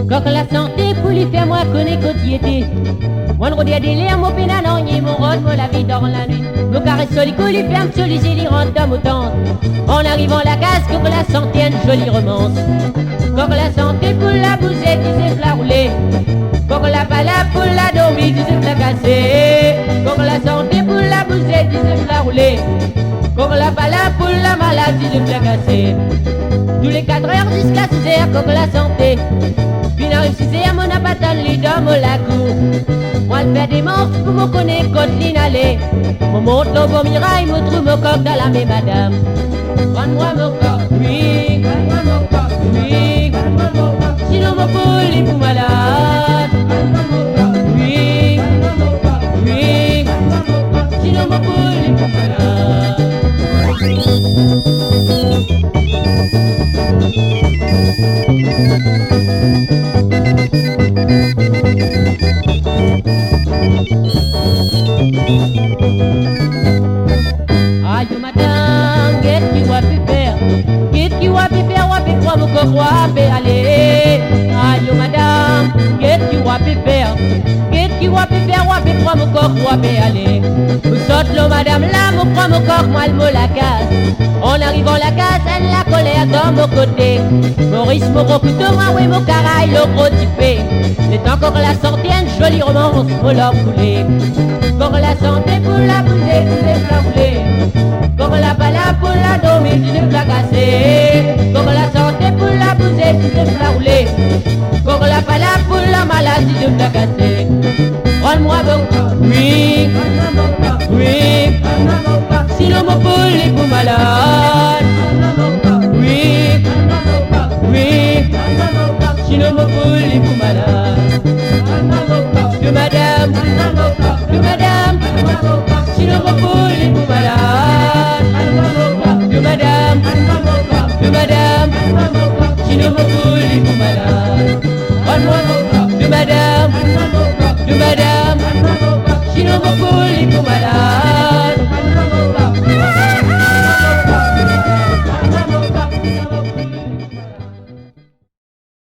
Coque la santé pour lui faire moins connaître quotiété. Moi ne redia des l'air, mon pénanogné, mon rôle, moi la vie dans la nuit. Mon carré solico, lui ferme, celui-ci, lui rentre dans mon temps. En arrivant à la case, coque la santé, une jolie romance. Coque la santé pour la bousette, disait la rouler. Coque la pala pour la dormir, disait la casser. Coque la santé pour la bousette, disait la rouler. Coque la pala pour la malade, disait la casser. Tous les 4 heures jusqu'à 6 heures, coque la santé. Puis n'arrive 6 heures, mon abattant lui dans la cour. Moi, je fais des manches pour me connaître quand l'inallait. Mon monte le beau mirail, me trouve mon coq dans la main, madame. Prends-moi mon coq, oui, prends-moi mon coq, oui, prends-moi mon coq. Sinon, mon poule est pour malade. Prends-moi mon coq, oui, prends-moi mon coq, oui, prends-moi mon coq. Sinon, mon poule est pour malade. Aïe madame, qu'est-ce qu'il va faire? Qu'est-ce qu'il va faire? Wapé quoi mon corps, wapé aller. Aïe madame, qu'est-ce qu'il va faire? Qu'est-ce qu'il va faire? Wapé quoi mon corps, wapé aller. Vous saute là madame, là mon prend mon corps, moi le mot la casse. En arrivant la casse, elle la colère dans mon côté. Maurice, mon gros couteau, moi oui mon caraï, le gros typé. C'est encore la sortie, une jolie romance pour leur poulet. Encore la santé pour la bouser, tous les plats roulés. Encore la pala pour la dormir, tous les plats cassés. Encore la santé pour la bouser, tous les plats roulés. Encore la pala pour la maladie, tous les plats cassés. Prends-moi mon corps, oui, prends-moi mon corps, oui, prends-moi mon corps. Sinon mon poule est pour malade. Prends-moi mon corps, oui, prends-moi mon corps, oui, prends-moi mon corps. Sinon mon poule est pour malade. Prends-moi mon corps, de madame, prends-moi mon corps, de madame, prends-moi mon corps. Sinon mon poule est pour malade. Prends-moi mon corps, de madame, prends-moi mon corps, de madame, prends-moi mon corps. Sinon mon poule est pour malade. Prends-moi mon corps, de madame, prends-moi mon corps, de madame, prends-moi mon corps. Sinon mon poule est pour